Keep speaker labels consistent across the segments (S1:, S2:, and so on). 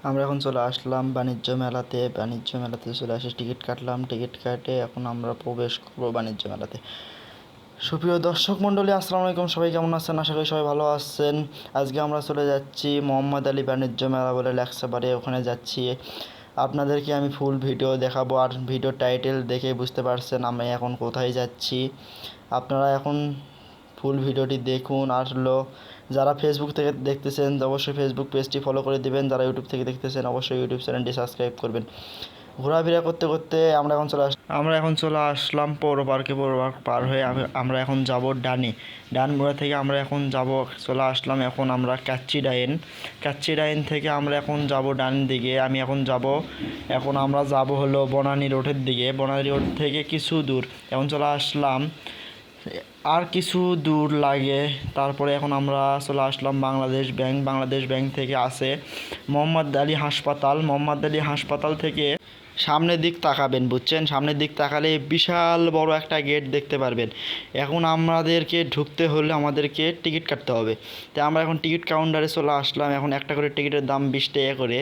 S1: আমরা এখন চলে আসলাম বাণিজ্য মেলাতে। বাণিজ্য মেলাতে চলে আসে টিকিট কাটলাম, টিকিট কাটে এখন আমরা প্রবেশ করবো বাণিজ্য মেলাতে। সুপ্রিয় দর্শক মণ্ডলী, আসসালামু আলাইকুম। সবাই কেমন আছেন? আশা করি সবাই ভালো আছেন। আজকে আমরা চলে যাচ্ছি মোহাম্মদ আলী বাণিজ্য মেলা বলে লেকচাবারে, ওখানে যাচ্ছি। আপনাদেরকে আমি ফুল ভিডিও দেখাবো, আর ভিডিও টাইটেল দেখে বুঝতে পারছেন আমি এখন কোথায় যাচ্ছি। আপনারা এখন ফুল ভিডিওটি দেখুন। আর যারা ফেসবুক থেকে দেখতেছেন অবশ্যই ফেসবুক পেজটি ফলো করে দিবেন, যারা ইউটিউব থেকে দেখতেছেন অবশ্যই ইউটিউব চ্যানেলটি সাবস্ক্রাইব করবেন। ঘোরাফেরা করতে করতে আমরা এখন চলে আসলাম পৌর পার্কে। পৌর পার্ক পার হয়ে আমরা এখন যাব ডানমুড়া থেকে আমরা এখন চলে আসলাম এখন আমরা কাচ্চি ডাইন থেকে আমরা এখন যাব ডান দিকে। এখন আমরা যাব হলো বনানী রোডের দিকে। বনানী রোড থেকে কিছু দূর এখন চলে আসলাম, আর কিছু দূর লাগে। তারপরে এখন আমরা চলে আসলাম বাংলাদেশ ব্যাংক থেকে আসে মোহাম্মদ আলী হাসপাতাল থেকে সামনের দিক তাকাবেন, বুঝছেন? সামনের দিক তাকালে বিশাল বড় একটা গেট দেখতে পারবেন। এখন আমাদেরকে ঢুকতে হলে আমাদেরকে টিকিট কাটতে হবে। তাই আমরা এখন টিকিট কাউন্টারে চলে আসলাম। এখন একটা করে টিকিটের দাম 20 টাকা করে।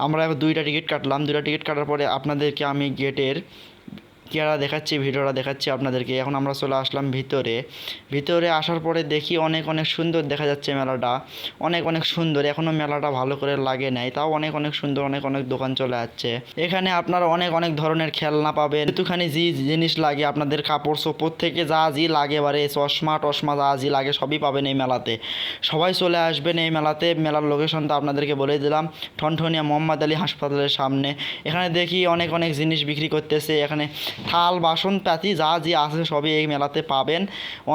S1: আমরা এখন 2টা টিকিট কাটলাম। 2টা টিকিট কাটার পরে আপনাদেরকে আমি গেটের ভিডিওটা দেখাচ্ছি আপনাদেরকে। এখন আমরা চলে আসলাম ভিতরে আসার পরে দেখি অনেক সুন্দর দেখা যাচ্ছে মেলাটা, অনেক সুন্দর। এখনও মেলাটা ভালো করে লাগে নাই, তাও অনেক সুন্দর, অনেক দোকান চলে যাচ্ছে। এখানে আপনারা অনেক ধরনের খেলনা পাবেন। একটুখানি যে জিনিস লাগে আপনাদের, কাপড় চোপড় থেকে যা লাগে, বারে চশমা টশমা যা লাগে সবই পাবেন এই মেলাতে। সবাই চলে আসবেন এই মেলাতে। মেলার লোকেশনটা আপনাদেরকে বলে দিলাম, ঠনঠনিয়া মোহাম্মদ আলী হাসপাতালের সামনে। এখানে দেখি অনেক জিনিস বিক্রি করতেছে। এখানে থাল বাসন পাতি যা আছে সবই এই মেলাতে পাবেন।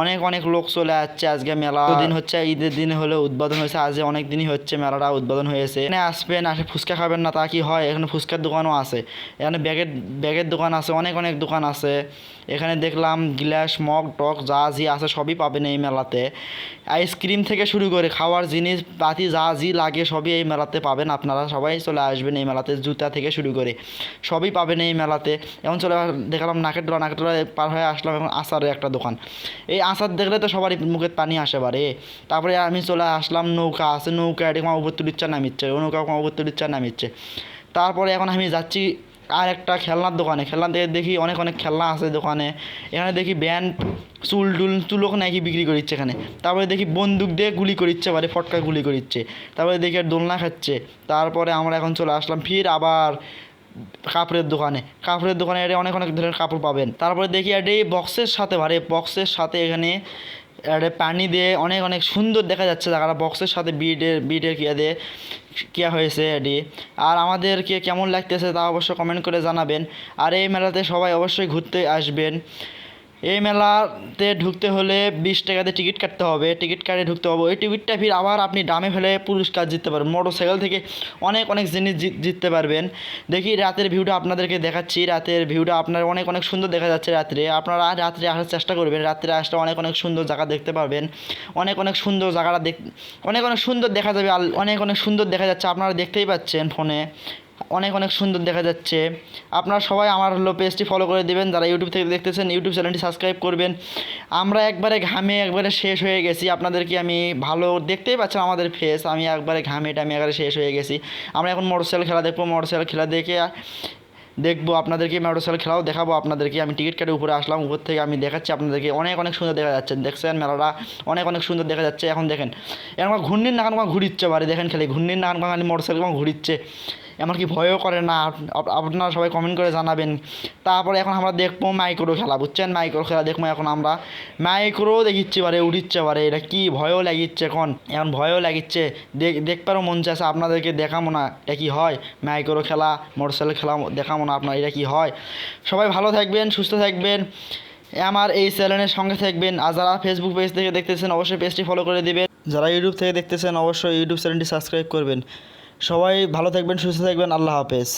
S1: অনেক লোক চলে যাচ্ছে। আজকে মেলা দিন হচ্ছে, ঈদের দিন হলে উদ্বোধন হয়েছে, আজ অনেক দিনই হচ্ছে মেলাটা উদ্বোধন হয়েছে। এখানে আসবেন, ফুচকা খাবেন না তা কি হয়? এখানে ফুচকার দোকানও আছে, এখানে ব্যাগের দোকান আছে, অনেক দোকান আছে। এখানে দেখলাম গ্লাস মগ টক যা আছে সবই পাবেন এই মেলাতে। আইসক্রিম থেকে শুরু করে খাওয়ার জিনিস পাতি যা লাগে সবই এই মেলাতে পাবেন। আপনারা সবাই চলে আসবেন এই মেলাতে, জুতা থেকে শুরু করে সবই পাবেন এই মেলাতে। এখন চলে দেখলাম নাকেরডোলা পার হয়ে আসলাম এখন আচারের একটা দোকান। এই আচার দেখলে তো সবারই মুখে পানি আসে বারে। তারপরে আমি চলে আসলাম নৌকা আছে, নৌকা এরকম উপর তুলিচ্ছা নামিচ্ছে। তারপরে এখন আমি যাচ্ছি আর একটা খেলনার দোকানে। খেলনা থেকে দেখি অনেক খেলনা আছে দোকানে। এখানে দেখি ব্যান্ড চুলও নাকি বিক্রি করিচ্ছে এখানে। তারপরে দেখি বন্দুক দিয়ে গুলি করিচ্ছে, বারে ফটকা গুলি করিচ্ছে। তারপরে দেখি আর দোলনা খাচ্ছে। তারপরে আমরা এখন চলে আসলাম ফির আবার কাপড়ের দোকানে এটা অনেক ধরনের কাপড় পাবেন। তারপরে দেখি এটা বক্সের সাথে এখানে একটা পানি দিয়ে অনেক সুন্দর দেখা যাচ্ছে জায়গাটা। বক্সের সাথে বিডের কিয়া হয়েছে এটি। আর আমাদেরকে কেমন লাগতেছে তা অবশ্যই কমেন্ট করে জানাবেন। আর এই মেলাতে সবাই অবশ্যই ঘুরতে আসবেন। এই মেলাতে ঢুকতে হলে 20 টাকাতে টিকিট কাটতে হবে, টিকিট কাটে ঢুকতে হবে। ওই টিকিটটা ফির আবার আপনি দামে ফেলে পুরস্কার জিততে পারবেন। মোটরসাইকেল থেকে অনেক জিনিস জিততে পারবেন। দেখি রাতের ভিউটা আপনাদেরকে দেখাচ্ছি। রাতের ভিউটা আপনার অনেক সুন্দর দেখা যাচ্ছে রাত্রে। আপনারা রাত্রে আসার চেষ্টা করবেন, রাত্রে আসলে অনেক সুন্দর জায়গা দেখতে পারবেন। অনেক সুন্দর জায়গাটা অনেক সুন্দর দেখা যাবে। অনেক সুন্দর দেখা যাচ্ছে, আপনারা দেখতেই পাচ্ছেন ফোনে। অনেক সুন্দর দেখা যাচ্ছে। আপনারা সবাই আমার পেজটি ফলো করে দেবেন, যারা ইউটিউব থেকে দেখতেছেন ইউটিউব চ্যানেলটি সাবস্ক্রাইব করবেন। আমরা একবারে ঘামে শেষ হয়ে গেছি। আপনাদেরকে আমি ভালো দেখতেই পাচ্ছেন আমাদের ফেস। আমি একবারে একবারে শেষ হয়ে গেছি। আমরা এখন মোটরসাইকেল খেলা দেখবো। মোটরসাইকেল খেলা দেখবো আপনাদেরকে, মোটরসাইকেল খেলাও দেখাবো আপনাদেরকে। আমি টিকিট কেটে উপরে আসলাম, উপর থেকে আমি দেখাচ্ছি আপনাদেরকে। অনেক সুন্দর দেখা যাচ্ছে, দেখছেন মেলাটা অনেক সুন্দর দেখা যাচ্ছে। এখন দেখেন এরকম ঘূর্ণির নাকান ঘুরিচ্ছে বাড়ি, দেখেন খালি ঘূর্ণির নাকান মোটরসাইকেল ঘুরিচ্ছে। এমনকি ভয়ও করে না। আপনারা সবাই কমেন্ট করে জানাবেন। তারপরে এখন আমরা দেখবো মাইক্রো খেলা, বুঝছেন? মাইক্রো খেলা দেখবো। এখন আমরা মাইক্রো দেখিচ্ছি বারে, উঠিচ্ছে বারে। এটা কি ভয়ও লাগিচ্ছে, এখন ভয়ও লাগিচ্ছে। দেখবারও মন চাইছে, আপনাদেরকে দেখাবো না এটা কি হয়। মাইক্রো খেলা মোটরসাইকেল খেলা দেখাবো না আপনার এটা কি হয়। সবাই ভালো থাকবেন, সুস্থ থাকবেন, আমার এই চ্যানেলের সঙ্গে থাকবেন। আর যারা ফেসবুক পেজ থেকে দেখতেছেন অবশ্যই পেজটি ফলো করে দেবেন, যারা ইউটিউব থেকে দেখতেছেন অবশ্যই ইউটিউব চ্যানেলটি সাবস্ক্রাইব করবেন। সবাই ভালো থাকবেন, সুস্থ থাকবেন। আল্লাহ হাফেজ।